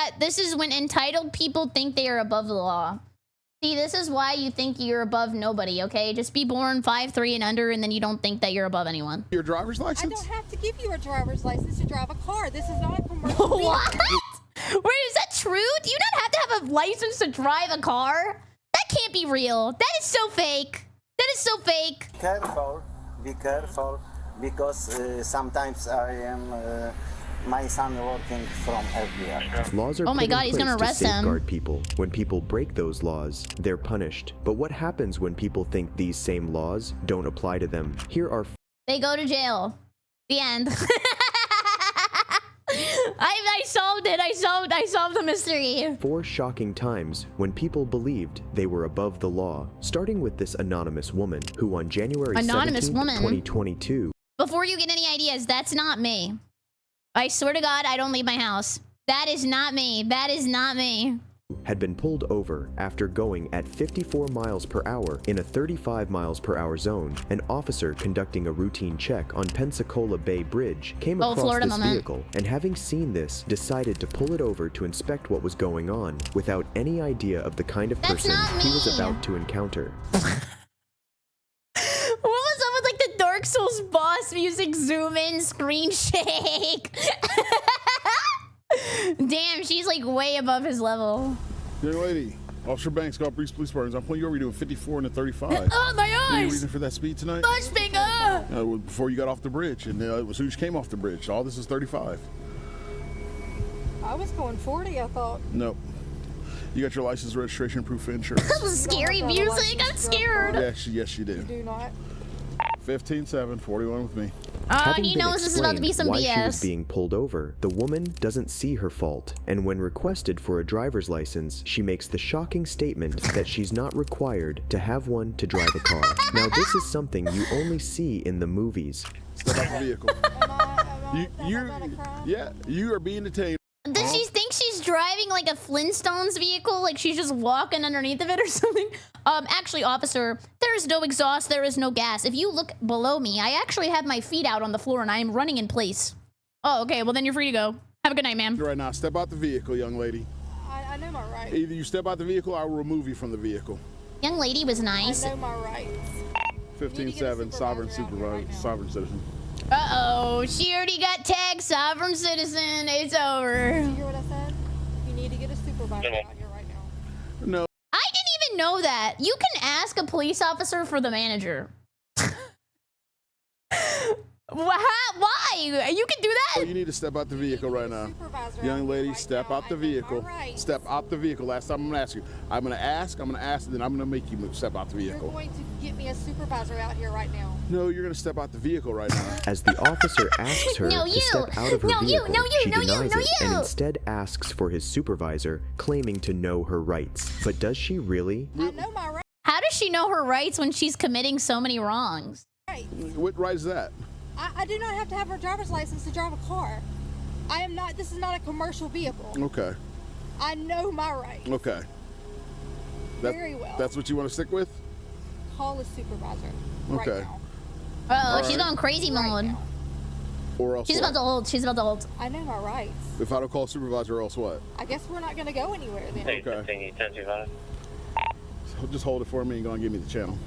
Chat, this is when entitled people think they are above the law. See, this is why you think you're above nobody, okay? Just be born 5'3" and under, and then you don't think that you're above anyone. Your driver's license? I don't have to give you a driver's license to drive a car. This is not a commercial vehicle. What? Wait, is that true? Do you not have to have a license to drive a car? That can't be real. That is so fake. That is so fake. Be careful, because sometimes I am my son working from FBI. Laws are oh my God, he's gonna arrest to safeguard him. people. When people break those laws, they're punished. But what happens when people think these same laws don't apply to them? Here are they go to jail. The end. I solved it. I solved the mystery. 4 shocking times when people believed they were above the law, starting with this anonymous woman who on January 17th, 2022. Before you get any ideas, that's not me. I swear to God, I don't leave my house. That is not me. That is not me. Had been pulled over after going at 54 miles per hour in a 35 miles per hour zone. An officer conducting a routine check on Pensacola Bay Bridge came across this vehicle, and having seen this, decided to pull it over to inspect what was going on without any idea of the kind of person he was about to encounter. What was up with like the Dark Souls boss music zoom in screen shake? Damn, she's like way above his level. Young lady, Officer Banks, got Police Department. I'm pulling you over. You're doing 54 and a 35. Oh, my eyes! Any reason for that speed tonight? Much bigger! Before you got off the bridge, and as soon as you came off the bridge, all this is 35. I was going 40, I thought. Nope. You got your license, registration, proof of insurance. Scary music. I'm scared. Yes, you do. You do not. 15-7, 41 with me. He knows this is about to be some why BS. She was being pulled over, the woman doesn't see her fault, and when requested for a driver's license, she makes the shocking statement that she's not required to have one to drive a car. Now, this is something you only see in the movies. Step out the vehicle. You are being detained. Does she think she's driving like a Flintstones vehicle? Like she's just walking underneath of it or something? Actually, officer, there is no exhaust, there is no gas. If you look below me, I actually have my feet out on the floor and I am running in place. Oh, okay, well then you're free to go. Have a good night, ma'am. Right now, step out the vehicle, young lady. I know my rights. Either you step out the vehicle, I will remove you from the vehicle. Young lady was nice. I know my rights. 15-7, sovereign citizen. Uh-oh, she already got tagged sovereign citizen. It's over. Did you hear what I said? You need to get a supervisor out here right now. No. I didn't even know that. You can ask a police officer for the manager. Why? You can do that? Oh, you need to step out the vehicle right now. Young lady, step out the vehicle. Step out the vehicle. Last time I'm going to ask you. I'm going to ask, and then I'm going to make you step out the vehicle. You're going to get me a supervisor out here right now. No, you're going to step out the vehicle right now. As the officer asks her to step out of her vehicle, she denies it and instead asks for his supervisor, claiming to know her rights. But does she really? I know my rights. How does she know her rights when she's committing so many wrongs? What right is that? I do not have to have a driver's license to drive a car. I am not, this is not a commercial vehicle. Okay. I know my rights. Okay. Very well. That's what you want to stick with? Call a supervisor. Okay. Right now. Uh-oh, she's going crazy mode. Or else She's about to hold. She's about to hold. I know my rights. If I don't call a supervisor, or else what? I guess we're not going to go anywhere then. Okay. So just hold it for me and go and give me the channel.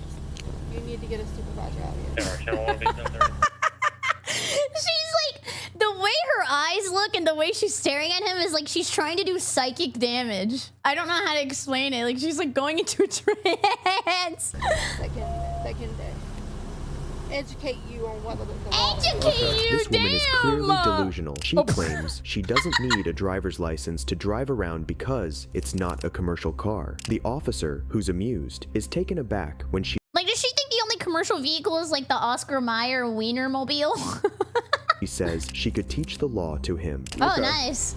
You need to get a supervisor out here. She's like, the way her eyes look and the way she's staring at him is like she's trying to do psychic damage. I don't know how to explain it. Like she's like going into a trance. They can educate you on what the law is. Educate you, This woman is clearly delusional. She claims she doesn't need a driver's license to drive around because it's not a commercial car. The officer, who's amused, is taken aback when she Like, does she think the only commercial vehicle is like the Oscar Mayer Wienermobile? He says she could teach the law to him. Oh, nice.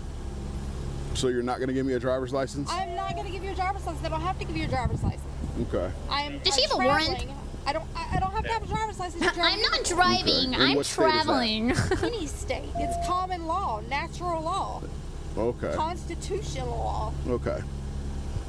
So you're not going to give me a driver's license? I'm not going to give you a driver's license. I don't have to give you a driver's license. Okay. Does she have a warrant? I don't have to have a driver's license to drive. I'm not driving. Okay. I'm traveling. Any state. It's common law, natural law. Okay. Constitutional law. Okay.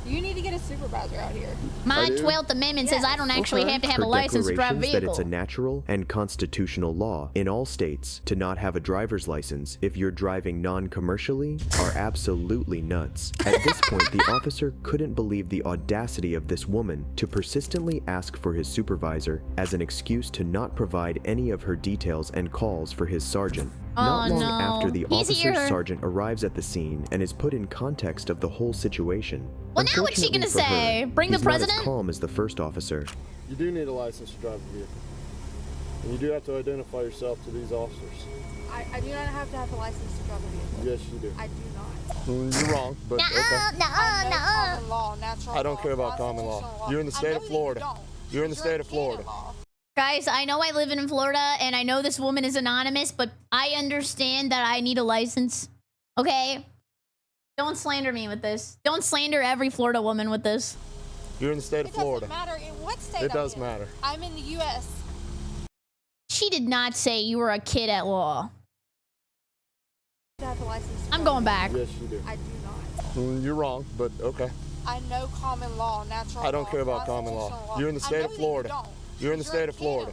You need to get a supervisor out here. My 12th Amendment says I don't actually have to have a license to drive a vehicle. That it's a natural and constitutional law in all states to not have a driver's license if you're driving non-commercially are absolutely nuts. At this point, the officer couldn't believe the audacity of this woman to persistently ask for his supervisor as an excuse to not provide any of her details and calls for his sergeant. Not long after the officer's sergeant arrives at the scene and is put in context of the whole situation. Well, now what's she gonna say? Bring the president? He's not as calm as the first officer. You do need a license to drive a vehicle. And you do have to identify yourself to these officers. I do not have to have a license to drive a vehicle. Yes, you do. I do not. Well, you're wrong, but okay. Common law, natural I don't care about common law. You're in the state of Florida. You're in the state of Florida. Guys, I know I live in Florida, and I know this woman is anonymous, but I understand that I need a license. Okay? Don't slander me with this. Don't slander every Florida woman with this. You're in the state of Florida. It doesn't matter in what state It does matter. I'm in the U.S. She did not say you were a kid at law. I have a license to I'm drive going a back. Yes, you do. I do not. Well, you're wrong, but okay. I know common law, natural law. I don't care about common law. You're in the state of Florida. You're in the state of Florida.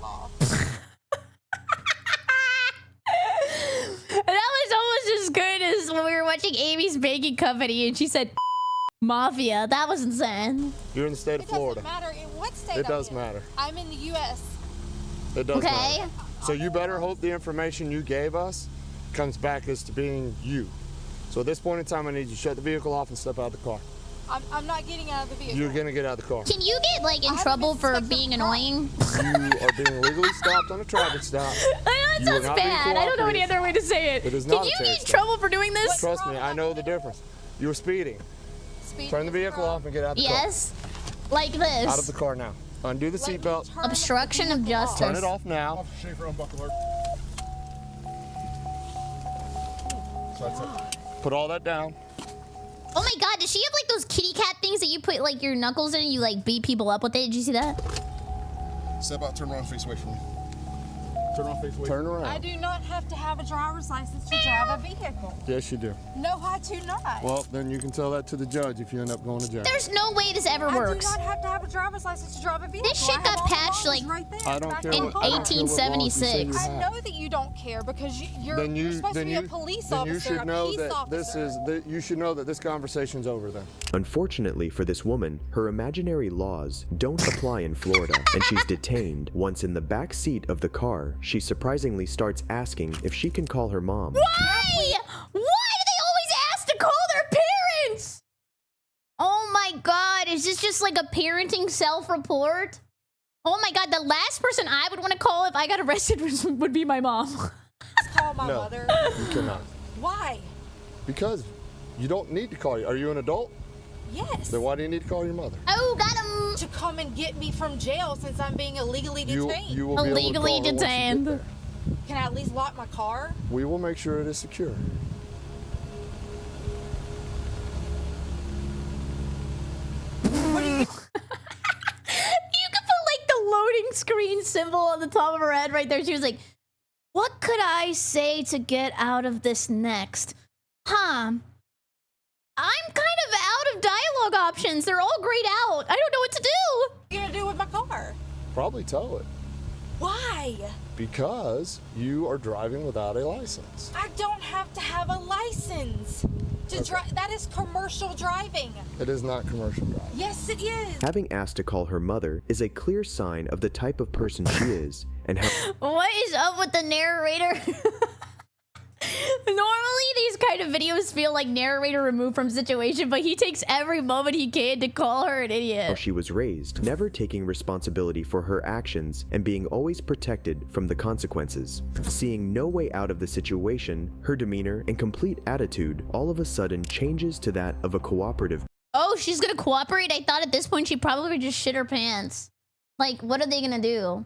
That was almost as good as when we were watching Amy's Baking Company and she said mafia. That was insane. You're in the state of Florida. It doesn't matter in what state It does matter. I'm in the U.S. It does Okay. matter. So you better hope the information you gave us comes back as to being you. So at this point in time, I need you to shut the vehicle off and step out of the car. I'm not getting out of the vehicle. You're gonna get out of the car. Can you get like in trouble for being annoying? You are being illegally stopped on a traffic stop. I know it sounds bad. I don't know any other way to say it. It is Can not you a get in trouble for doing this? Trust me, I know the difference. You were speeding. Turn the vehicle off and get out of the car. Yes. Like this. Out of the car now. Undo the seatbelt. Obstruction of justice. Turn it off now. Officer Schaefer, unbuckle her. So that's it. Put all that down. Oh my god, does she have like those kitty cat things that you put like your knuckles in and you like beat people up with it? Did you see that? Step out, turn around, face away from me. Turn around, face away. Turn around. I do not have to have a driver's license to drive a vehicle. Yes, you do. No, I do not. Well, then you can tell that to the judge if you end up going to jail. There's no way this ever works. I do not have to have a driver's license to drive a vehicle. This shit got patched like I don't care in what, I don't care what laws you say you 1876. I have. know that you don't care because you're Then supposed to be a police then officer. you should a know peace that officer. you should know that this conversation's over then. Unfortunately for this woman, her imaginary laws don't apply in Florida, and she's detained. Once in the back seat of the car, she surprisingly starts asking if she can call her mom. Why? Why do they always ask to call their parents? Oh my god, is this just like a parenting self-report? Oh my god, the last person I would want to call if I got arrested would be my mom. Call my No, mother. you cannot. Why? Because you don't need to call you. Are you an adult? Yes. Then why do you need to call your mother? Oh, got him. To come and get me from jail since I'm being illegally detained. You will be able to call her once you get detained. there. Can I at least lock my car? We will make sure it is secure. What do you? You could put like the loading screen symbol on the top of her head right there. She was like, what could I say to get out of this next? Huh. I'm kind of out of dialogue options. They're all grayed out. I don't know what to do. What are you gonna do with my car? Probably tow it. Why? Because you are driving without a license. I don't have to have a license to drive. That is commercial driving. It is not commercial driving. Yes, it is. Having asked to call her mother is a clear sign of the type of person she is and how What is up with the narrator? Normally, these kind of videos feel like narrator removed from situation, but he takes every moment he can to call her an idiot. she was raised, never taking responsibility for her actions and being always protected from the consequences. Seeing no way out of the situation, her demeanor and complete attitude all of a sudden changes to that of a cooperative. Oh, she's gonna cooperate? I thought at this point she'd probably just shit her pants. Like, what are they gonna do?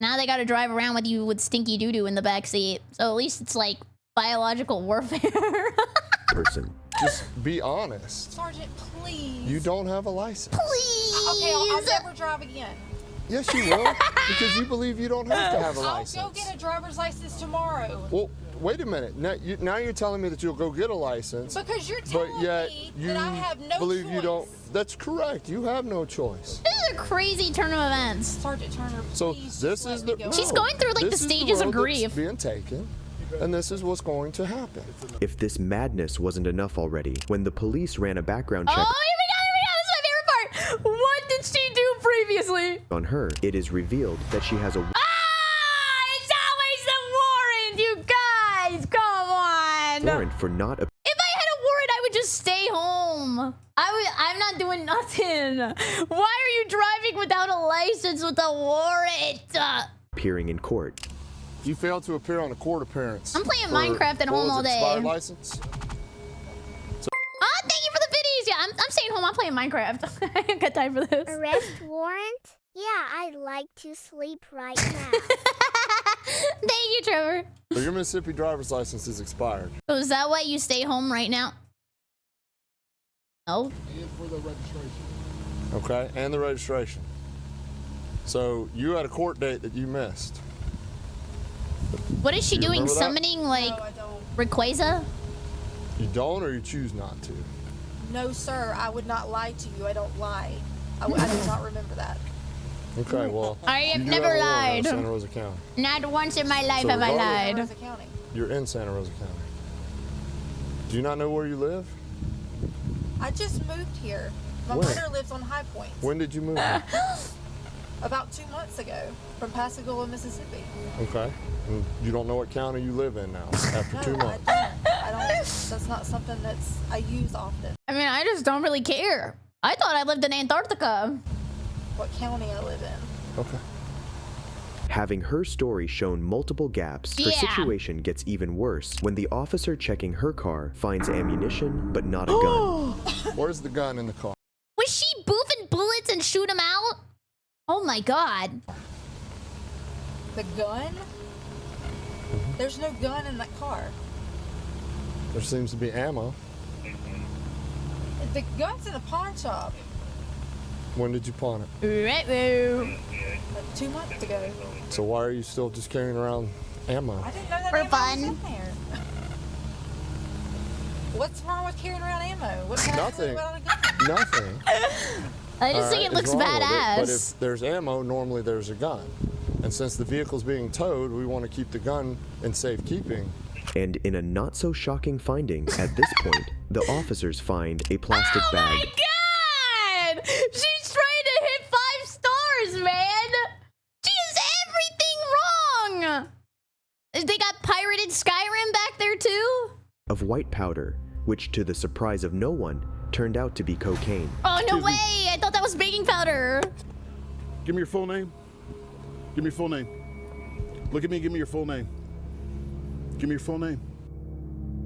Now they gotta drive around with you with stinky doo-doo in the backseat. So at least it's like biological warfare. person. Just be honest. Sergeant, please. You don't have a license. Please. Okay, I'll never drive again. Yes, you will. Because you believe you don't have to have a license. I'll go get a driver's license tomorrow. Well, wait a minute. Now you're telling me that you'll go get a license. Because you're telling me that I have no believe choice. you don't. That's correct. You have no choice. This is a crazy turn of events. Sergeant Turner, So please this let is me the. go. She's going through, like, the this is stages of road grief. That's being taken, and this is what's going to happen. If this madness wasn't enough already, when the police ran a background check Oh, here we go. This is my favorite part. What did she do previously? on her, it is revealed that she has a It's always the warrant, you guys. Come on. warrant for not If I had a warrant, I would just stay home. I'm not doing nothing. Why are you driving without a license with a warrant? appearing in court. You failed to appear on a court appearance. I'm playing for- Minecraft at home what was all it, day. Expired license. Oh, thank you for the videos. Yeah, I'm staying home. I'm playing Minecraft. I ain't got time for this. Arrest warrant? Yeah, I'd like to sleep right now. Thank you, Trevor. So your Mississippi driver's license is expired. So is that why you stay home right now? No. And for the registration. Okay, and the registration. So you had a court date that you missed. What is she You doing? remember that? Summoning like No, I don't. Rayquaza? You don't, or you choose not to. No, sir, I would not lie to you. I don't lie. I do not remember that. Okay, well. I have you do never have a warrant out lied. of Santa Rosa County. Not once in my life So have I regardless- lied. Rosa County. You're in Santa Rosa County. Do you not know where you live? I just moved here. My When? mother lives on High Point. When did you move here? About 2 months ago from Pascagoula, Mississippi. Okay. And you don't know what county you live in now after No, 2 months. I don't. That's not something I use often. I mean, I just don't really care. I thought I lived in Antarctica. What county I live in. Okay. Having her story shown multiple gaps, her Yeah. situation gets even worse when the officer checking her car finds ammunition but not a gun. Where's the gun in the car? Was she boofing bullets and shoot them out? Oh my god. The gun? There's no gun in that car. There seems to be ammo. The gun's in a pawn shop. When did you pawn it? Ruh-roh. Like 2 months ago. So why are you still just carrying around ammo? I didn't know that For ammo fun. was in there. What's wrong with carrying around ammo? What's Nothing. about a gun? Nothing. I just All think right, it looks is wrong with it, badass. But if there's ammo, normally there's a gun. And since the vehicle's being towed, we want to keep the gun in safekeeping. And in a not so shocking finding, at this point, the officers find a plastic Oh bag. my god! She's trying to hit 5 stars, man! She has everything wrong! They got pirated Skyrim back there too? Of white powder, which to the surprise of no one, turned out to be cocaine. Oh, no Excuse me. way! I thought that was baking powder. Give me your full name. Give me your full name. Look at me. Give me your full name. Give me your full name.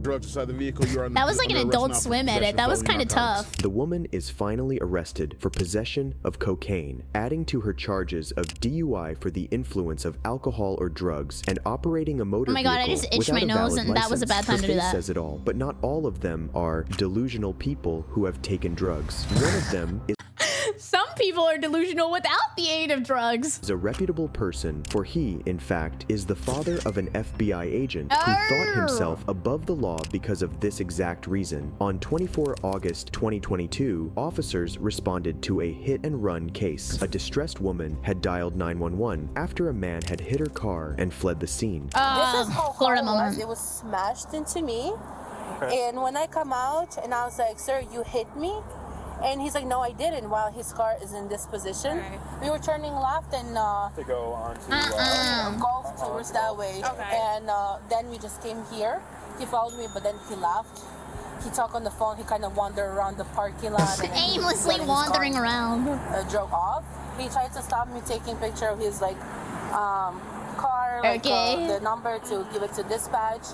Drugs inside the vehicle. You're That was like an under arrest Adult now for Swim possession edit. of That was felony kind of narcotics. tough. The woman is finally arrested for possession of cocaine, adding to her charges of DUI for the influence of alcohol or drugs and operating a motor Oh my God, I vehicle just itched my without a nose valid and that was a license. bad time Her to do face that. says it all, but not all of them are delusional people who have taken drugs. One of them is Some people are delusional without the aid of drugs. a reputable person, for he, in fact, is the father of an FBI agent who thought himself above the law because of this exact reason. On 24 August 2022, officers responded to a hit-and-run case. A distressed woman had dialed 911 after a man had hit her car and fled the scene. This is how Florida hard it was. moment. It was smashed into me. And when I come out and I was like, sir, you hit me? And he's like, no, I didn't, while his car is in this position. We were turning left and to go on to golf towards that way. And then we just came here. He followed me, but then he left. He talked on the phone. He kind of wandered around the parking lot. And then he Aimlessly got in his wandering car, around. Drove off. He tried to stop me taking picture of his car, Okay. the number to give it to dispatch.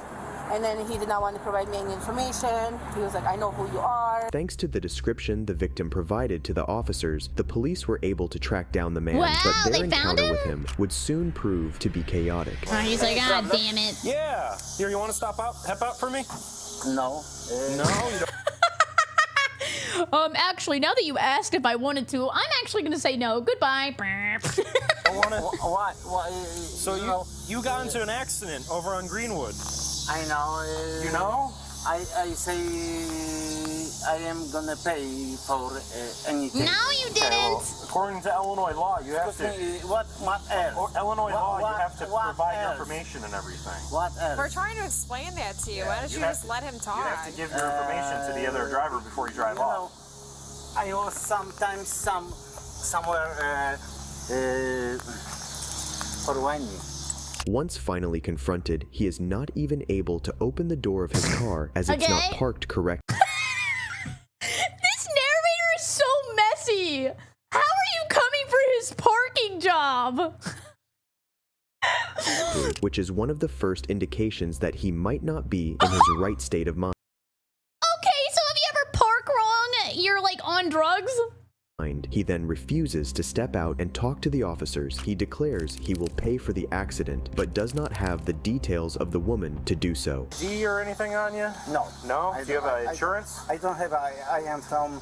And then he did not want to provide me any information. He was like, I know who you are. Thanks to the description the victim provided to the officers, the police were able to track down the man, Wow, but they their found encounter him? with him would soon prove to be chaotic. He's like, God damn it. Yeah. Here, you want to help out for me? No. No, you don't. Actually, now that you asked if I wanted to, I'm actually gonna say no. Goodbye. What? So you got into an accident over on Greenwood. I know. You know? I say I am gonna pay for anything. No, you didn't. According to Illinois law, you have to. What else? Illinois law, you have to what provide else? information and everything. What else? We're trying to explain that to you. Why don't you just let him talk? You have to give your information to the other driver before you drive off. I was sometimes somewhere for 1 year. Once finally confronted, he is not even able to open the door of his car as it's not parked correctly. This narrator is so messy. How are you coming for his parking job? Which is one of the first indications that he might not be in his right state of mind. Okay, so if you ever park wrong, you're like on drugs? He then refuses to step out and talk to the officers. He declares he will pay for the accident, but does not have the details of the woman to do so. D or anything on you? No. No? Do you have insurance? I don't have. I am from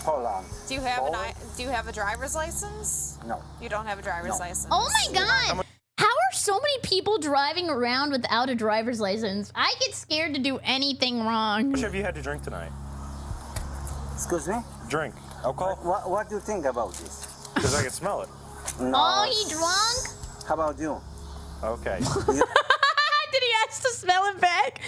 Poland. Do you have Do you have a driver's license? No. You don't have a driver's license. Oh my god! How are so many people driving around without a driver's license? I get scared to do anything wrong. How much have you had to drink tonight? Excuse me? Drink. Alcohol? What do you think about this? Because I can smell it. No. Oh, he drunk? How about you? Okay. Did he ask to smell it back?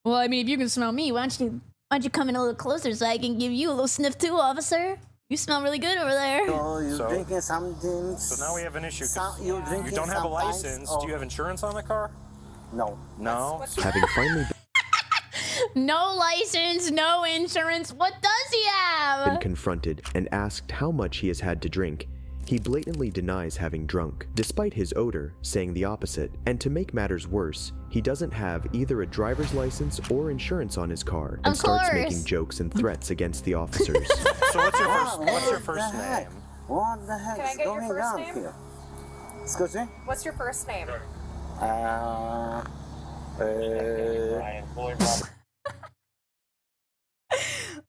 Well, I mean, if you can smell me, why don't you come in a little closer so I can give you a little sniff too, officer? You smell really good over there. So you're drinking something. So now we have an issue. You're drinking You don't have a sometimes, license. or- Do you have insurance on the car? No. No. Having finally No license, no insurance. What does he have? been confronted and asked how much he has had to drink, he blatantly denies having drunk, despite his odor saying the opposite. And to make matters worse, he doesn't have either a driver's license or insurance on his car and starts making jokes and threats against the officers. So what's your first name? What the heck Can I is get your going first on name? here? Excuse me? What's your first name?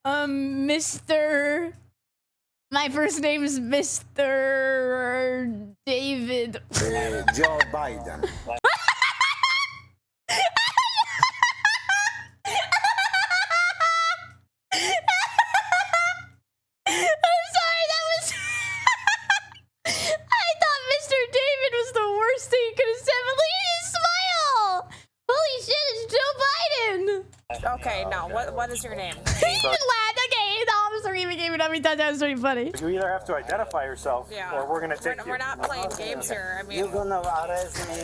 Mr. My first name is Mr. David. Joe Biden. I'm sorry, that was... I thought Mr. David was the worst thing you could have said, but look at his smile! Holy shit, it's Joe Biden! Okay, no. What is your name? He even laughed. Okay, the officer even gave it up. He thought that was pretty funny. You either have to identify yourself, or we're gonna take you. We're not playing games here. I mean, You're gonna arrest me.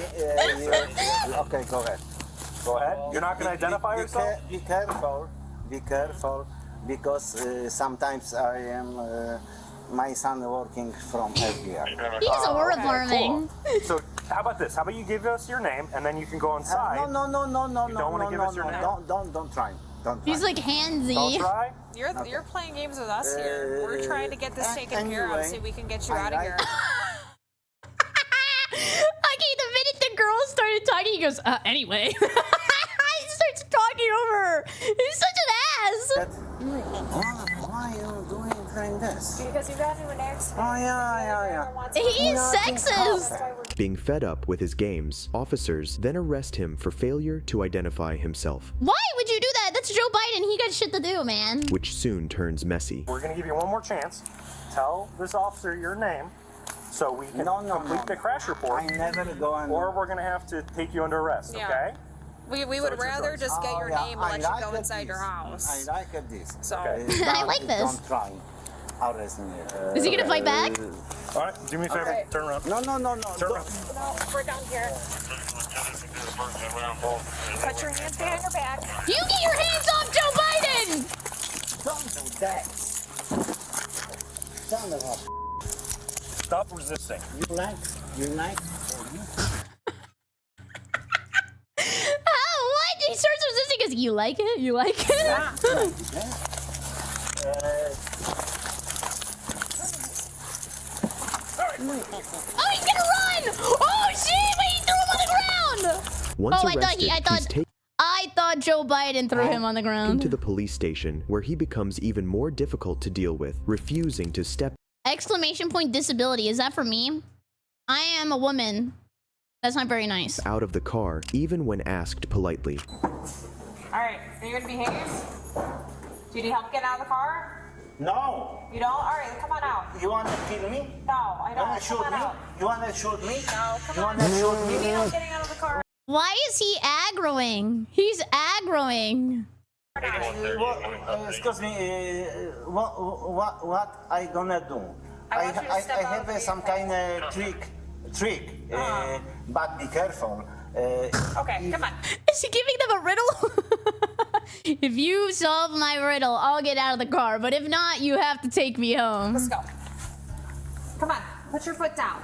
Okay, go ahead. Go ahead. You're not gonna identify yourself? Be careful. Be careful. Because sometimes I am my son working from FBI. He's horrifying. Cool. So how about this? How about you give us your name and then you can go inside. No. Don't want to give us your name? Don't try. Don't try. He's like handsy. Don't try. you're playing games with us here. We're trying to get this taken care of so we can get you out of here. Okay, the minute the girl started talking, he goes, anyway. He starts talking over her. He's such an ass. Why are you doing this? Because you got into an accident. Oh, yeah. He's sexist. Being fed up with his games, officers then arrest him for failure to identify himself, Why would you do that? That's Joe Biden. He got shit to do, man. which soon turns messy. We're gonna give you one more chance. Tell this officer your name so we can complete the crash report. I never go on. Or we're gonna have to take you under arrest, okay? We would rather just get your name and let you go inside your house. I like this. So I like this. Don't try. Arrest me. Is he gonna fight back? All right, do me a favor. Okay. Turn around. No. Turn around. no, we're down here. Put your hands behind your back. You get your hands off Joe Biden! Don't do that. Son of a. Stop resisting. You like? Oh, what? He starts resisting because you like it? You like it? Oh, he's gonna run! Oh, shit! Wait, he threw him on the ground! Once Oh, arrested, I thought Joe Biden threw him on the ground. Into the police station, where he becomes even more difficult to deal with, refusing to step. Exclamation point disability. Is that for me? I am a woman. That's not very nice. Out of the car, even when asked politely. Alright, are you gonna behave? Do you need help getting out of the car? No. You don't? Alright, come on out. You want to kill me? No, I don't. You want to shoot me? You want to shoot me? No, come You on. want to shoot You need me? help getting out of the car. Why is he aggroing? He's aggroing. Excuse me. What I gonna do? I want you to step out of the have some kind of trick. But be careful. Okay, come on. Is he giving them a riddle? If you solve my riddle, I'll get out of the car. But if not, you have to take me home. Let's go. Come on, put your foot down.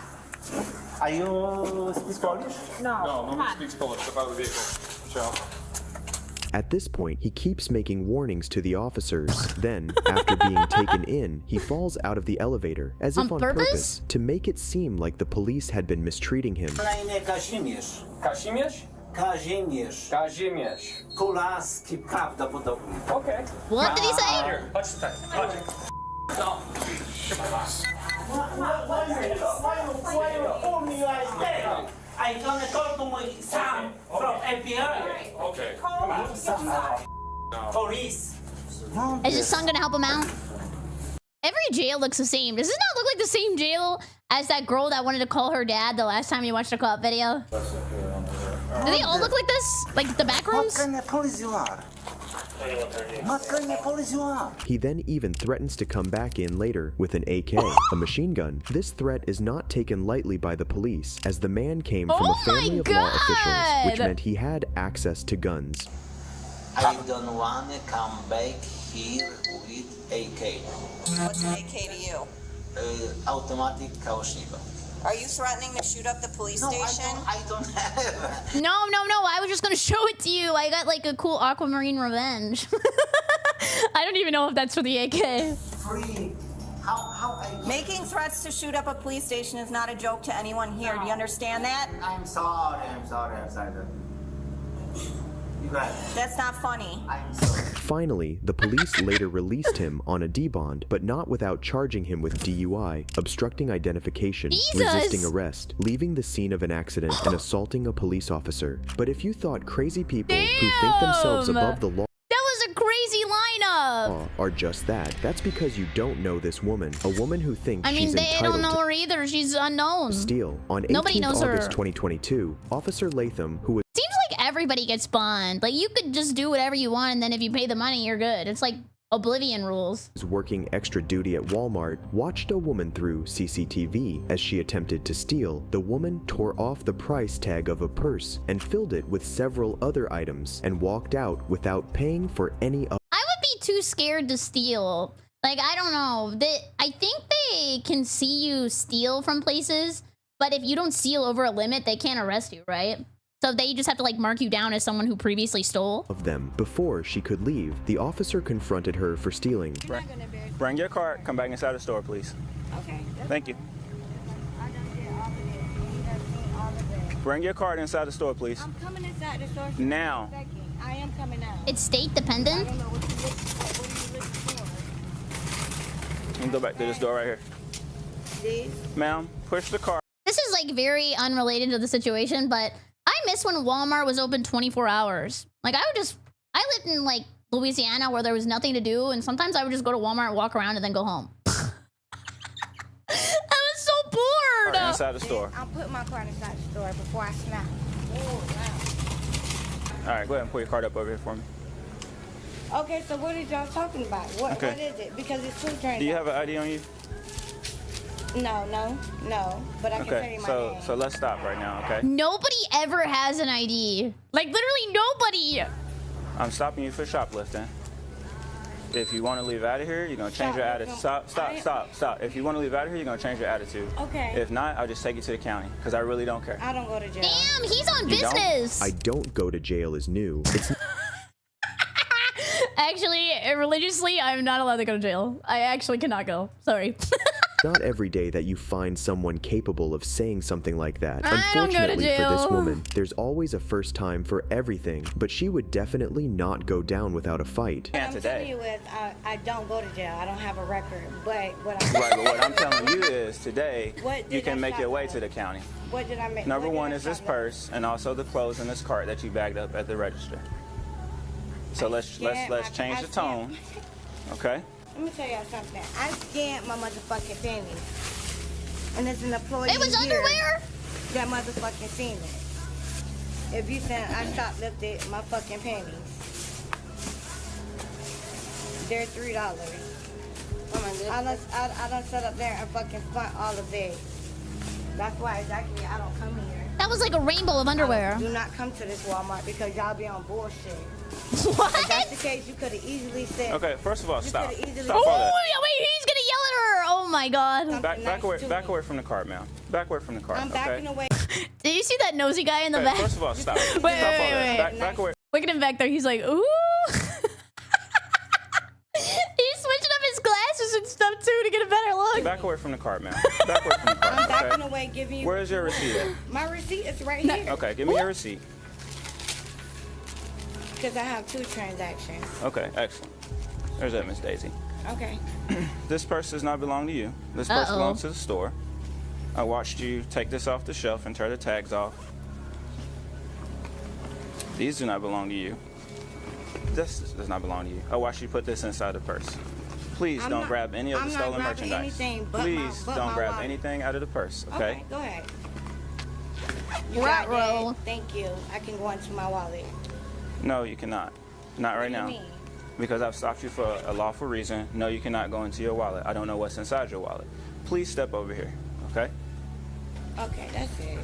Are you speak Polish? No, come on. Speaks Polish. Step out of the vehicle. Michelle. At this point, he keeps making warnings to the officers. Then, after being taken in, he falls out of the elevator, as if on purpose, to make it seem like the police had been mistreating him. Kazimierz? Kazimierz. Kazimierz. Pulaski prawdopodobnie. Okay. What did he say? Here, chodź tutaj. Chodź. No. I gonna call to my son from FBI. Okay. Come on. Police. Is his son gonna help him out? Every jail looks the same. Does this not look like the same jail as that girl that wanted to call her dad the last time you watched a co-op video? Do they all look like this? Like the back rooms? What kind of police you are? What kind of police you are? He then even threatens to come back in later with an AK, a machine gun. This threat is not taken lightly by the police, as the man came from a family of law officials, which meant he had access to guns. I don't want to come back here with AK. What's an AK to you? Automatic Kalashnikov. Are you threatening to shoot up the police station? I don't have. No. I was just gonna show it to you. I got like a cool aquamarine revenge. I don't even know if that's for the AK. Free. Making threats to shoot up a police station is not a joke to anyone here. Do you understand that? I'm sorry. You got it. That's not funny. I'm sorry. Finally, the police later released him on a D-bond, but not without charging him with DUI, obstructing identification, resisting arrest, leaving the scene of an accident, and assaulting a police officer. But if you thought crazy people who think themselves above the law That was a crazy lineup. are just that, that's because you don't know this woman. A woman who thinks she's they entitled don't know to her either. She's unknown. steal. On 18th August 2022, Officer Latham, who was Seems like everybody gets spawned. Like you could just do whatever you want, and then if you pay the money, you're good. It's like Oblivion rules. working extra duty at Walmart, watched a woman through CCTV as she attempted to steal. The woman tore off the price tag of a purse and filled it with several other items and walked out without paying for any of. I would be too scared to steal. Like, I don't know. I think they can see you steal from places, but if you don't steal over a limit, they can't arrest you, right? So they just have to like mark you down as someone who previously stole. Of them. Before she could leave, the officer confronted her for stealing. Bring your cart. Come back inside the store, please. Okay. Thank you. Bring your cart inside the store, please. I'm coming inside the store. Now. I am coming out. It's state dependent. I don't know what are you looking for? You can go back to this door right here. This? Ma'am, push the cart. This is like very unrelated to the situation, but I miss when Walmart was open 24 hours. Like I lived in like Louisiana where there was nothing to do, and sometimes I would just go to Walmart, walk around, and then go home. I was so bored. Inside the store. I'll put my cart inside the store before I snap. All right, go ahead and put your cart up over here for me. Okay, so what are y'all talking about? What is it? Because it's food train. Do you have an ID on you? No. But I can tell you my name. So let's stop right now, okay? Nobody ever has an ID. Like literally nobody. I'm stopping you for shoplifting. If you want to leave out of here, you're gonna change your attitude. Stop. If you want to leave out of here, you're gonna change your attitude. Okay. If not, I'll just take you to the county because I really don't care. I don't go to jail. Damn, he's on You don't? business. I don't go to jail is new. It's Actually, religiously, I'm not allowed to go to jail. I actually cannot go. Sorry. Not every day that you find someone capable of saying something like that. I don't go to Unfortunately for this jail. woman, there's always a first time for everything, but she would definitely not go down without a fight. What I'm telling you is, I don't go to jail. I don't have a record. But what I'm Right, but what I'm telling you is today What you did can I make your way shoplift? to the county. What did I make? Number what did one I is this shoplift? purse and also the clothes in this cart that you bagged up at the register. So let's change the tone. Okay? Let me tell y'all something. I scanned my motherfucking panties. And there's an employee It was here underwear? that motherfucking seen it. If you said I shoplifted my fucking panties, they're $3. I done set up there and fucking spent all of it. That's why exactly I don't come here. That was like a rainbow of underwear. Do not come to this Walmart because y'all be on bullshit. What? If that's the case, you could have easily said. Okay, first of all, stop. could've easily- Stop Oh, all that. wait, he's gonna yell at her. Oh my god. Back away from the cart, ma'am. Back away from the cart. I'm backing away. Did you see that nosy guy in the Okay, back? first of all, stop. Wait, Stop all wait, that. wait. Back away. Look at him back there. He's like, ooh. He's switching up his glasses and stuff too to get a better look. Back away from the cart, ma'am. Back away from the cart. I'm backing Okay? away, giving you. Where's your receipt at? My receipt is right here. Okay, give me your receipt. Because I have 2 transactions. Okay, excellent. There's that, Miss Daisy. Okay. This purse does not belong to you. This purse Uh-oh. belongs to the store. I watched you take this off the shelf and tear the tags off. These do not belong to you. This does not belong to you. I watched you put this inside the purse. Please I'm don't not- grab any of the I'm not stolen grabbing merchandise. anything but Please but don't my grab wallet. anything out of the purse, okay? Okay, go ahead. You Rat got roll. that? Thank you. I can go into my wallet. No, you cannot. Not right What now. do you mean? Because I've stopped you for a lawful reason. No, you cannot go into your wallet. I don't know what's inside your wallet. Please step over here, okay? Okay, that's it.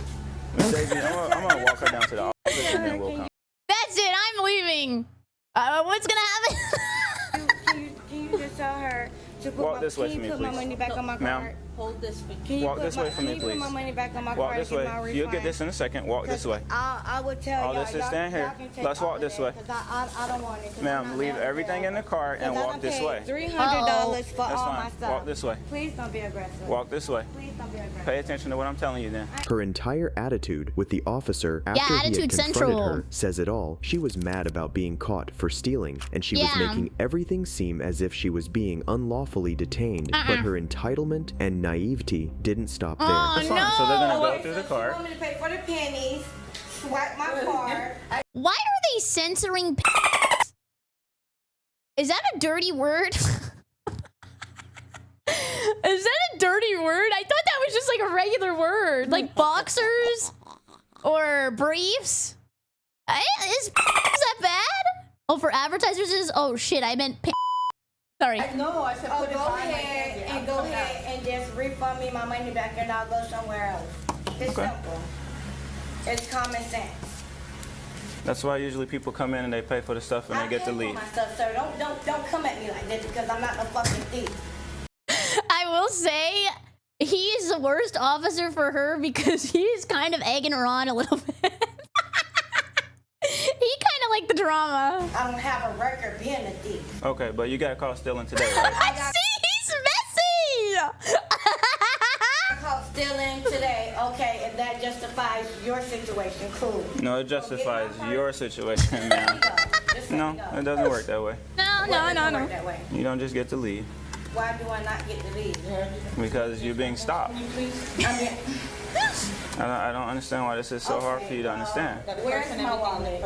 Miss Daisy, I'm gonna walk her down to the office and then we'll come. That's it. I'm leaving. What's gonna happen? Can you just tell her to put Walk my, this way can for you me, put my please. money back on my Ma'am. card? Hold this for Can you Walk put this my, way for me, can you please. put my money back on my Walk card this and way. get my refund? You'll get this in a second. Walk this way. I would tell All y'all. this is y'all- staying here. y'all can take Let's all walk of this that, way. 'cause I don't want it. 'cause I'm Ma'am, not leave going to everything jail. in the car and 'Cause I walk done this paid way. $300 for That's all fine. my stuff. Walk this way. Please don't be aggressive. Walk this way. Please don't be aggressive. Pay attention to what I'm telling you then. Her entire attitude with the officer after he had attitude confronted central. her says it all. She was mad about being caught for stealing, and she was Yeah. making everything seem as if she was being unlawfully detained, but her entitlement and naivety didn't stop there. Oh, That's fine. So they're gonna go Wait, through so the she cart. want me to pay for the pennies, swipe my card. Why are they censoring p***s? Is that a dirty word? Is that a dirty word? I thought that was just like a regular word. Like boxers or briefs. Is that bad? Oh, for advertisers is? Oh shit, I meant p***. Sorry. No, I said Oh, put it go by my ahead candy. and I'll go come back. ahead and just refund me my money back and I'll go somewhere else. It's Okay. simple. It's common sense. That's why usually people come in and they pay for the stuff and they get to I pay leave. for my stuff, sir. Don't come at me like this because I'm not no fucking thief. I will say he is the worst officer for her because he is kind of egging her on a little bit. He kind of like the drama. I don't have a record being a thief. Okay, but you got caught stealing today, right? I see, he's messy. I caught stealing today. Okay, if that justifies your situation, cool. No, it justifies your situation, ma'am. No, it doesn't work that way. No. Work that way. You don't just get to leave Why do I not get to leave? because you're being stopped. I don't understand why this is so hard for you to understand. Where's my wallet?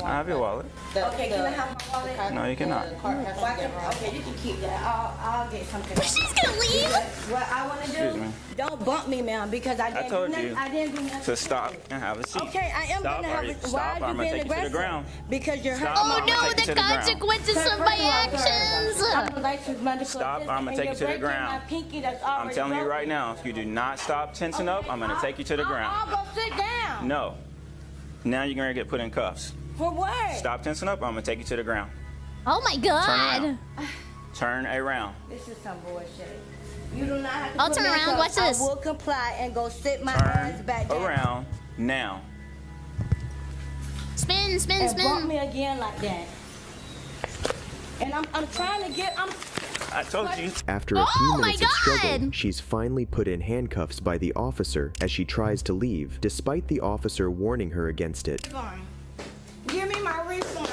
I have your wallet. Okay, can I have my wallet? No, you cannot. Okay, you can keep that. I'll get something. She's gonna leave. What I want to Excuse do? me. Don't bump me, ma'am, because I didn't told do you nothing. I didn't do nothing. To stop and have a seat. Okay, I am Stop, gonna have or- it. Why stop, are or you I'm gonna being take you to the aggressive? ground. Because you're Stop, hurting or Oh I'm my gonna no, take you the to the ground. consequences of my actions. Stop, or I'm gonna take you to the ground. I'm telling you right now, if you do not stop tensing up, I'm gonna take you to the I'll ground. go sit down. No. Now you're gonna get put in cuffs. For what? Stop tensing up, I'm gonna take you to the ground. Oh my god. Turn around. This is some bullshit. You do not have to I'll put turn me in around. cuffs. Watch this. I will comply and go sit my ass back Turn down. around now. Spin, spin, And bump spin. me again like that. And I'm trying to get, I told you. After a few minutes of struggle, she's finally put in handcuffs by the officer as she tries to leave, despite the officer warning her against it. Give me my refund.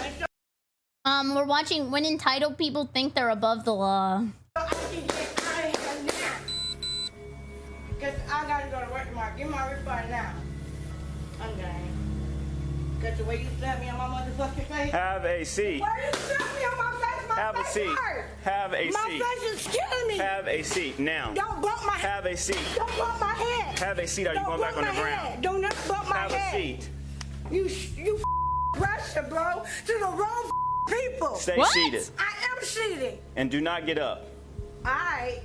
We're watching When Entitled People Think They're Above the Law. I can get out of here now. Because I gotta go to work tomorrow. Give me my refund now. I'm done. Because the way you slapped me on my motherfucking face. Have a seat. Why you slap me on my face? My Have a face seat. hurt. Have a My seat. face is killing me. Have a seat now. Don't bump my head. Have a seat. Don't bump my head. Have a seat. Are you going back on the ground? Don't not bump my Have head. a seat. You Russia, bro, to the wrong people. Stay seated. I am seated. And do not get up. All right.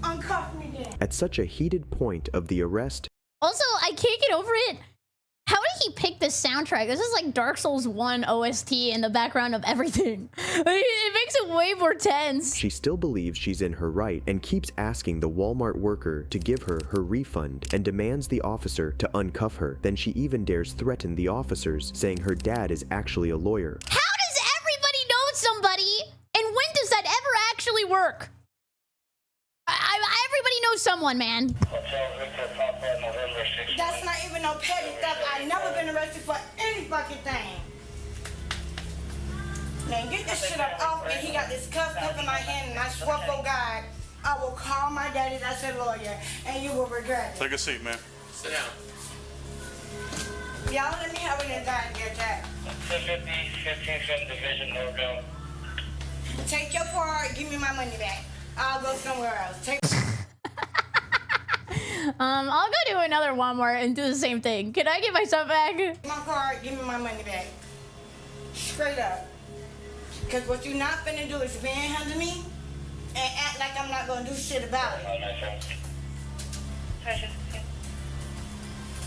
Uncuff me then. At such a heated point of the arrest, Also, I can't get over it. How did he pick this soundtrack? This is like Dark Souls 1 OST in the background of everything. It makes it way more tense. she still believes she's in her right and keeps asking the Walmart worker to give her her refund and demands the officer to uncuff her. Then she even dares threaten the officers, saying her dad is actually a lawyer. How does everybody know somebody? And when does that ever actually work? Everybody knows someone, man. That's not even no petty stuff. I've never been arrested for any fucking thing. Man, get this shit up off me. He got this cuff up in my hand, and I swear for God, I will call my daddy that's a lawyer, and you will regret it. Take a seat, man. Sit down. Y'all let me have an anxiety attack. 15th Division, Norville. Take your card, give me my money back. I'll go somewhere else. Take. I'll go do another Walmart and do the same thing. Can I get my stuff back? My card, give me my money back. Straight up. Because what you not finna do is manhandle me and act like I'm not gonna do shit about it.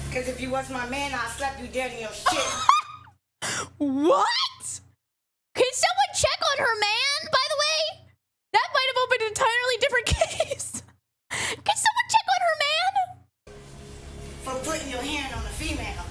Because if you was my man, I'll slap you dead in your shit. What? Can someone check on her man, by the way? That might have opened an entirely different case. Can someone check on her man? For putting your hand on a female.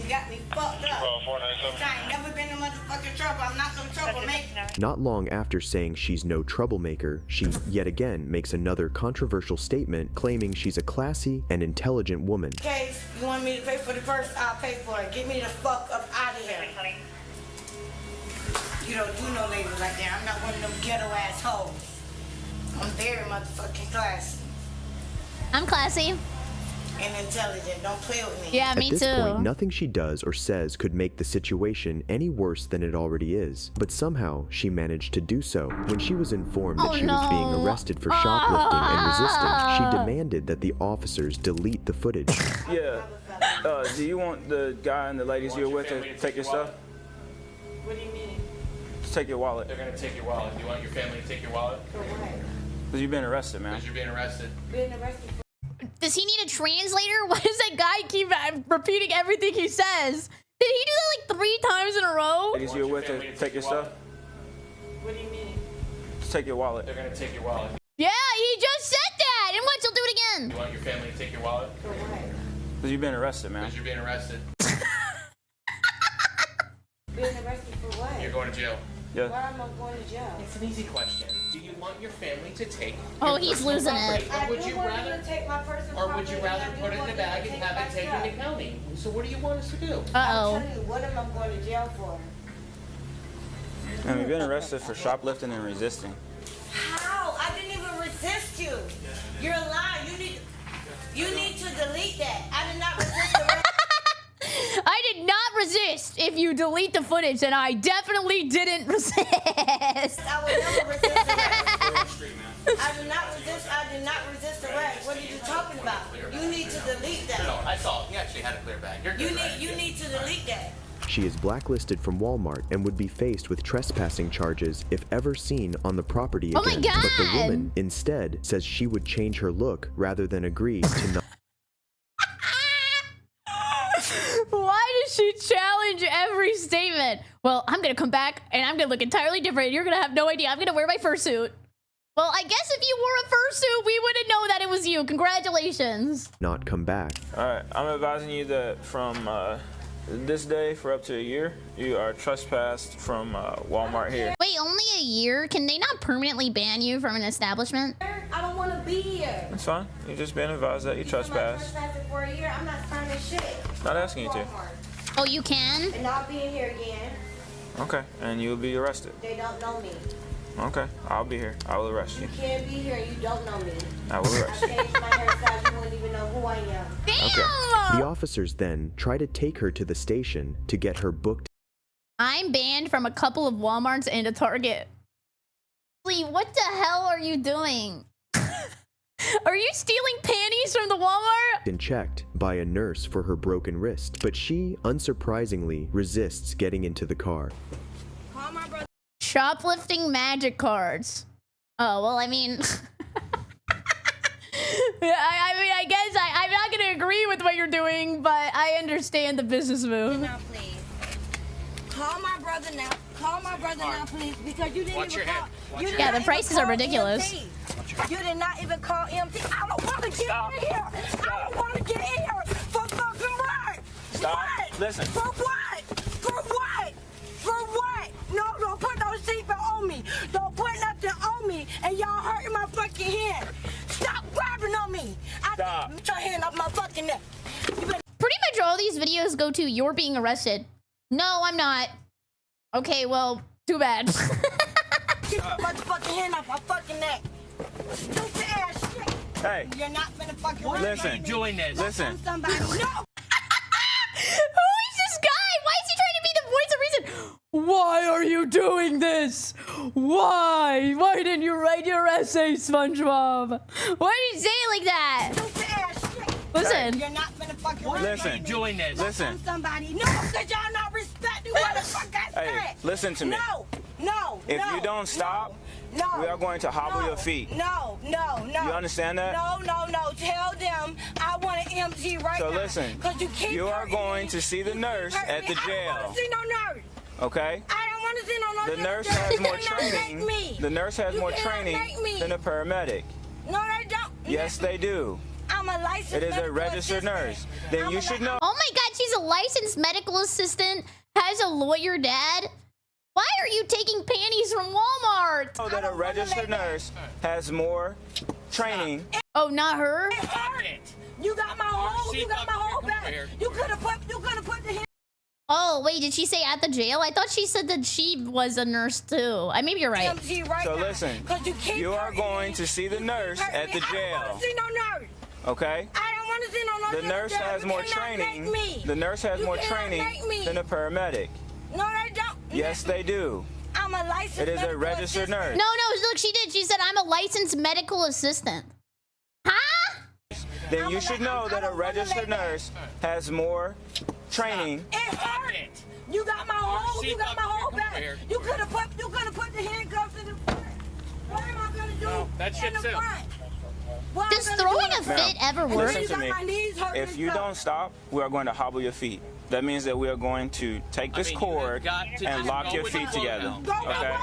You got me fucked up. I ain't never been in motherfucking trouble. I'm not no troublemaker. Not long after saying she's no troublemaker, she yet again makes another controversial statement claiming she's a classy and intelligent woman. Okay, you want me to pay for the purse? I'll pay for it. Get me the fuck up out of here. You don't do no ladies like that. I'm not one of them ghetto ass hoes. I'm very motherfucking classy. I'm classy. And intelligent. Don't play with me. Yeah, me At this too. point, nothing she does or says could make the situation any worse than it already is. But somehow, she managed to do so. When she was informed that she was being arrested for shoplifting and resisting, she demanded that the officers delete the footage. Yeah. Do you want the guy and the ladies you're with to take your stuff? What do you mean? Just take your wallet. They're gonna take your wallet. Do you want your family to take your wallet? For what? Because you've been arrested, man. Because you're being arrested. Being arrested for... Does he need a translator? Why does that guy keep repeating everything he says? Did he do that like 3 times in a row? Ladies you're with to take your stuff? What do you mean? Just take your wallet. They're gonna take your wallet. Yeah, he just said that. And what? He'll do it Do again. you want your family to take your wallet? For what? Because you've been arrested, man. Because you're being arrested. Being arrested for what? You're going to jail. Yeah. Why am I going to jail? It's an easy question. Do you want your family to take Oh, your he's personal losing property? it. Or would I do you want rather you to take my personal or would you property, rather and I put do it in want a you bag to and take have my it taken stuff. to county? So what do you want us to do? I'm Uh-oh. telling you, what am I going to jail for? And you've been arrested for shoplifting and resisting. How? I didn't even resist you. You're lying. You need to delete that. I did not resist the arrest. I did not resist. If you delete the footage, then I definitely didn't resist. I would never resist arrest. I did not resist arrest. What are you talking about? You need to delete that. No, I saw it. He actually had a clear bag. You're good, right? You need to delete that. She is blacklisted from Walmart and would be faced with trespassing charges if ever seen on the property Oh my again. But the God. woman instead says she would change her look rather than agree to not. Why does she challenge every statement? Well, I'm gonna come back and I'm gonna look entirely different. You're gonna have no idea. I'm gonna wear my fursuit. Well, I guess if you wore a fursuit, we wouldn't know that it was you. Congratulations. not come back. All right, I'm advising you that from This day for up to a year, you are trespassed from Walmart here. Wait, only a year? Can they not permanently ban you from an establishment? I don't want to be here. It's fine. You've just been advised that you trespassed. Trespassing for a year. I'm not signing shit. Not asking you to. Oh, you can? And not being here again. Okay, and you'll be arrested. They don't know me. Okay, I'll be here. I will arrest you. You can't be here and you don't know me. I will arrest you. I changed my hairstyle. You wouldn't even know who I am. Damn! Okay. The officers then try to take her to the station to get her booked. I'm banned from a couple of Walmarts and a Target. Lee, what the hell are you doing? Are you stealing panties from the Walmart? And checked by a nurse for her broken wrist, but she, unsurprisingly, resists getting into the car. Shoplifting magic cards. Oh, well, I mean... I guess I'm not going to agree with what you're doing, but I understand the business move. Now, please. Call my brother now. Call my brother now, please, because you didn't even call. Yeah, the prices are ridiculous. You did not even call MT. I don't want to get in here. I don't want to get in here. For fucking what? Stop. What? Listen. For what? For what? For what? No, don't put no seatbelt on me. Don't put nothing on me, and y'all hurting my fucking hand. Stop grabbing on me. Stop. Put your hand off my fucking neck. Pretty much all these videos go to you're being arrested. No, I'm not. Okay, well, too bad. Get your motherfucking hand off my fucking neck. Stupid ass shit. Hey. You're not gonna fucking Listen. Doing this. Listen. Somebody. No. Who is this guy? Why is he trying to be the voice of reason? Why are you doing this? Why? Why didn't you write your essay, SpongeBob? Why did you say it like that? Stupid ass shit. Listen. You're not gonna fucking Listen. Doing this. Listen. Somebody. No, because y'all not respecting what the fuck I said. Hey, listen to me. No. If you don't stop, we are going to hobble your feet. No. You understand that? No. Tell them I want an MG right now. So listen, you are going to see the nurse at the jail. I don't want to see no nurse. Okay? I don't want to see no nurse. The nurse has more training. The nurse has more training than a paramedic. No, they don't. Yes, they do. I'm a licensed It is a medical registered assistant. nurse. Then you should know. Oh my god, she's a licensed medical assistant, has a lawyer dad. Why are you taking panties from Walmart? Know that a registered nurse has more training. Oh, not her? You got my whole back. You could have put the hand. Oh, wait, did she say at the jail? I thought she said that she was a nurse too. Maybe you're right. So listen, you are going to see the nurse at the jail. I don't want to see no nurse. Okay? I don't want to see no nurse. The nurse has more training. The nurse has more training than a paramedic. No, they don't. Yes, they do. I'm a licensed It is a registered nurse. No, look, she did. She said, I'm a licensed medical assistant. Huh? Then you should know that a registered nurse has more training. It hurt. You got my whole back. You could have put the handcuffs in the front. What am I gonna do? No, that shit's too. Does throwing a fit ever work? Listen to me. If you don't stop, we are going to hobble your feet. That means that we are going to take this cord and lock your feet together. Okay?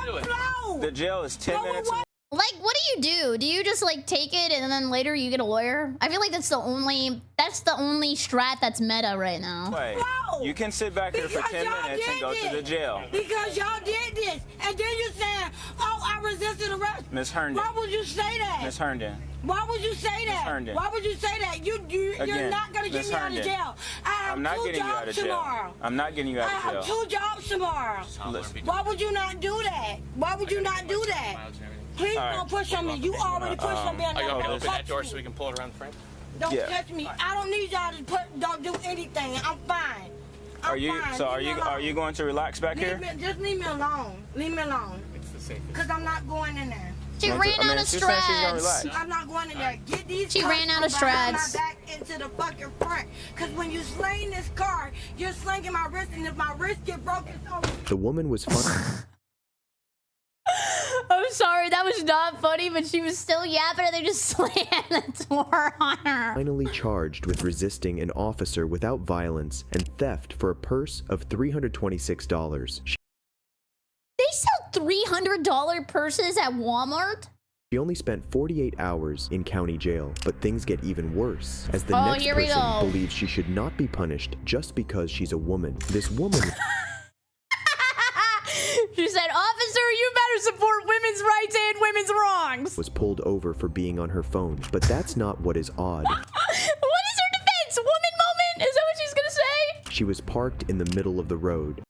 The jail is 10 minutes. Like, what do? Do you just like take it and then later you get a lawyer? I feel like that's the only strat that's meta right now. Wait, you can sit back here for 10 minutes and go to the jail. Because y'all did this, and then you saying, "Oh, I resisted arrest." Miss Herndon. Why would you say that? Miss Herndon. Why would you say that? Herndon. Why would you say that? You're not gonna get me out of jail. I'm not getting you out of jail. I'm not getting you out of jail. I have 2 jobs tomorrow. Listen. Why would you not do that? Why would you not do that? Please don't push on me. You already pushed on me. Are you going to open that door so we can pull it around the frame? Don't touch me. I don't need y'all to don't do anything. I'm fine. Are you going to relax back here? Just leave me alone. Leave me alone. It's the safest. Because I'm not going in there. She ran out of strats. I'm not going in there. Get these She ran out of strats. back into the fucking front. Because when you sling this car, you're slinging my wrist, and if my wrist get broken, it's over. The woman was fine. I'm sorry, that was not funny, but she was still yapping and they just slammed the door on her. Finally charged with resisting an officer without violence and theft for a purse of $326. They sell $300 purses at Walmart? She only spent 48 hours in county jail, but things get even worse, as the next person believes she should not be punished just because she's a woman. This woman... She said, "Officer, you better support women's rights and women's wrongs." ...was pulled over for being on her phone, but that's not what is odd. What is her defense? Woman moment? Is that what she's gonna say? She was parked in the middle of the road.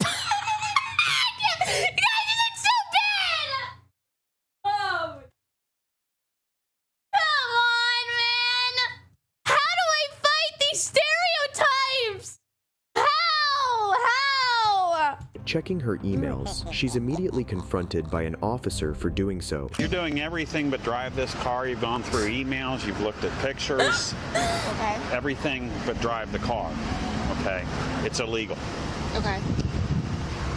Checking her emails, she's immediately confronted by an officer for doing so. You're doing everything but drive this car. You've gone through emails, you've looked at pictures, Okay. everything but drive the car, okay? It's illegal. Okay.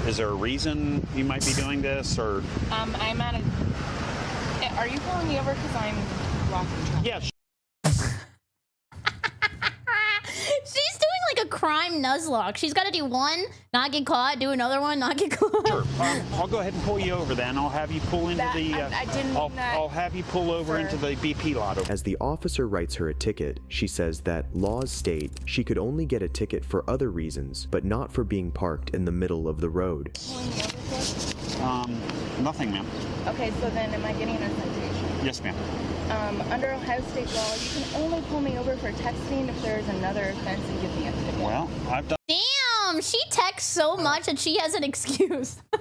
Is there a reason you might be doing this, or? I'm at a... Are you pulling me over because I'm blocking traffic? Yeah. She's doing like a crime nuzlocke. She's got to do one, not get caught, do another one, not get caught. Sure. I'll go ahead and pull you over then. I'll have you pull into the... I didn't mean that. I'll have you pull over into the BP lot. As the officer writes her a ticket, she says that laws state she could only get a ticket for other reasons, but not for being parked in the middle of the road. Nothing, ma'am. Okay, so then am I getting a citation? Yes, ma'am. Under Ohio state law, you can only pull me over for texting if there's another offense and give me a ticket. Well, I've done... Damn, she texts so much that she has an excuse. I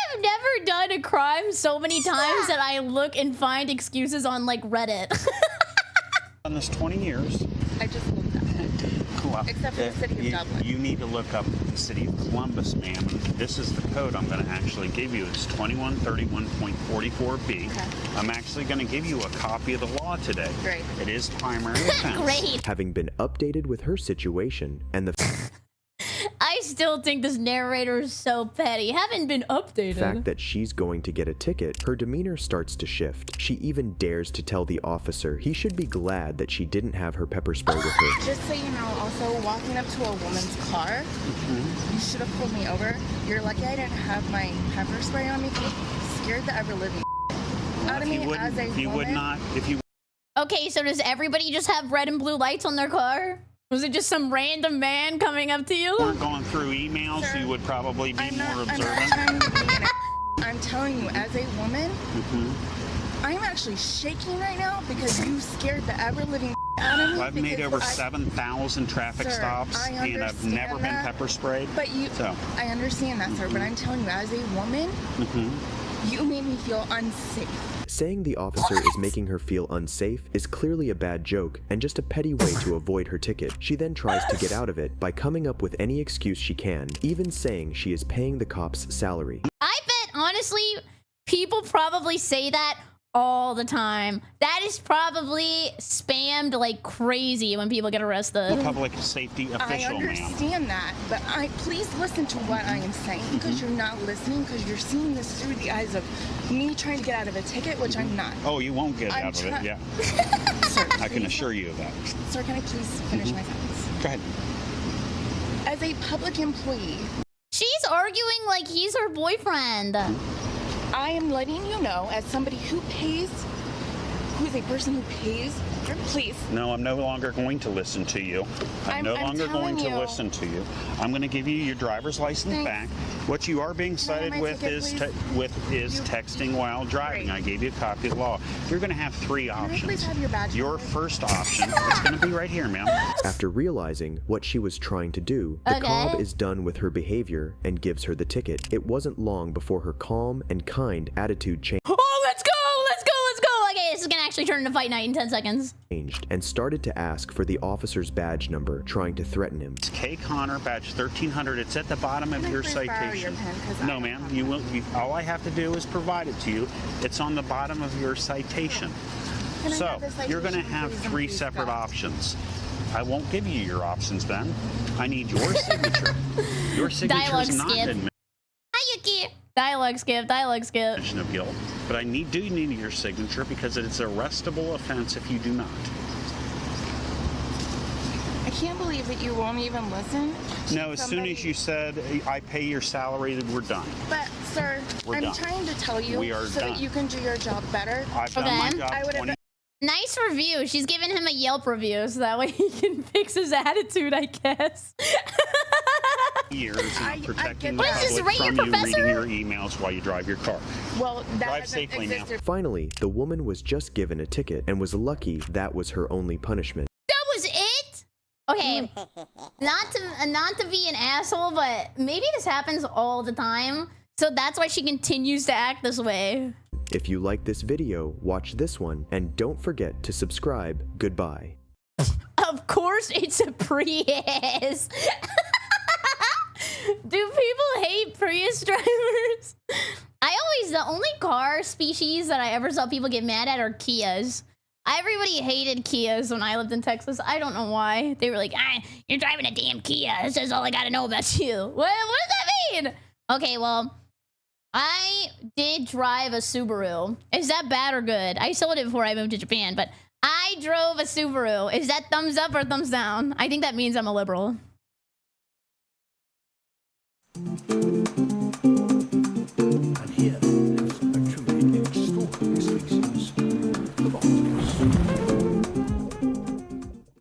have never done a crime so many times that I look and find excuses on like Reddit. I've done this 20 years. I just looked at it. Cool. Except for the city of Dublin. You need to look up the city of Columbus, ma'am. This is the code I'm going to actually give you. It's 2131.44B. Okay. I'm actually going to give you a copy of the law today. Great. It is primary offense. Great. Having been updated with her situation and the I still think this narrator is so petty. Haven't been updated. fact that she's going to get a ticket, her demeanor starts to shift. She even dares to tell the officer he should be glad that she didn't have her pepper spray with her. Just so you know, also walking up to a woman's car, you should have pulled me over. You're lucky I didn't have my pepper spray on me. You scared the ever-living out of me as a you woman. would not, if you... Okay, so does everybody just have red and blue lights on their car? Was it just some random man coming up to you? weren't going through emails, Sir, you would probably be more observant. I'm not trying to be I'm telling you, as a woman, I'm actually shaking right now because you scared the ever-living out of me. I've made over 7,000 traffic stops, and I've never been pepper sprayed. But you, so. I understand that, sir, but I'm telling you, as a woman, you made me feel unsafe. Saying the officer is making her feel unsafe is clearly a bad joke and just a petty way to avoid her ticket. She then tries to get out of it by coming up with any excuse she can, even saying she is paying the cops' salary. I bet, honestly, people probably say that all the time. That is probably spammed like crazy when people get arrested. Public safety official, I understand that, but please listen to what I am saying, because you're not listening, because you're seeing this through the eyes of me trying to get out of a ticket, which I'm not. Oh, you won't get out of it, yeah. Sir, I can assure you of that. Sir, can I please finish my sentence? Go ahead. As a public employee, she's arguing like he's her boyfriend. I am letting you know, as somebody who pays, who is a person who pays, please. No, I'm no longer going to listen to you. I'm no longer going to listen to you. I'm going to give you your driver's license back. What you are being cited with is texting while driving. I gave you a copy of the law. You're going to have 3 options. Please have your badge. Your first option is going to be right here, ma'am. After realizing what she was trying to do, the cob is done with her behavior and gives her the ticket. It wasn't long before her calm and kind attitude changed. Oh, let's go! Let's go! Let's go! Okay, this is gonna actually turn into fight night in 10 seconds. And started to ask for the officer's badge number, trying to threaten him. It's K. Connor, badge 1300. It's at the bottom of your citation. No, ma'am. All I have to do is provide it to you. It's on the bottom of your citation. So you're going to have 3 separate options. I won't give you your options then. I need your signature. Your signature is not admitted. Hi, Yuki. Dialogue skip. Dialogue skip. Of guilt, but I do need your signature because it's an arrestable offense if you do not. I can't believe that you won't even listen. No, as soon as you said I pay your salary, we're done. But Sir, I'm done. trying to tell you We are so done. that you can do your job better. I've done my job. I would have. Nice review. She's giving him a Yelp review so that way he can fix his attitude, I guess. Years in protecting the What is this, public rate your from you professor? reading your emails while you drive your car. Well, that Drive hasn't safely now. existed. Finally, the woman was just given a ticket and was lucky that was her only punishment. That was it? Okay, not to be an asshole, but maybe this happens all the time. So that's why she continues to act this way. If you like this video, watch this one, and don't forget to subscribe. Goodbye. Of course it's a Prius. Do people hate Prius drivers? The only car species that I ever saw people get mad at are Kias. Everybody hated Kias when I lived in Texas. I don't know why. They were like, you're driving a damn Kia. This is all I gotta know about you. What does that mean? Okay, well, I did drive a Subaru. Is that bad or good? I sold it before I moved to Japan, but I drove a Subaru. Is that thumbs up or thumbs down? I think that means I'm a liberal.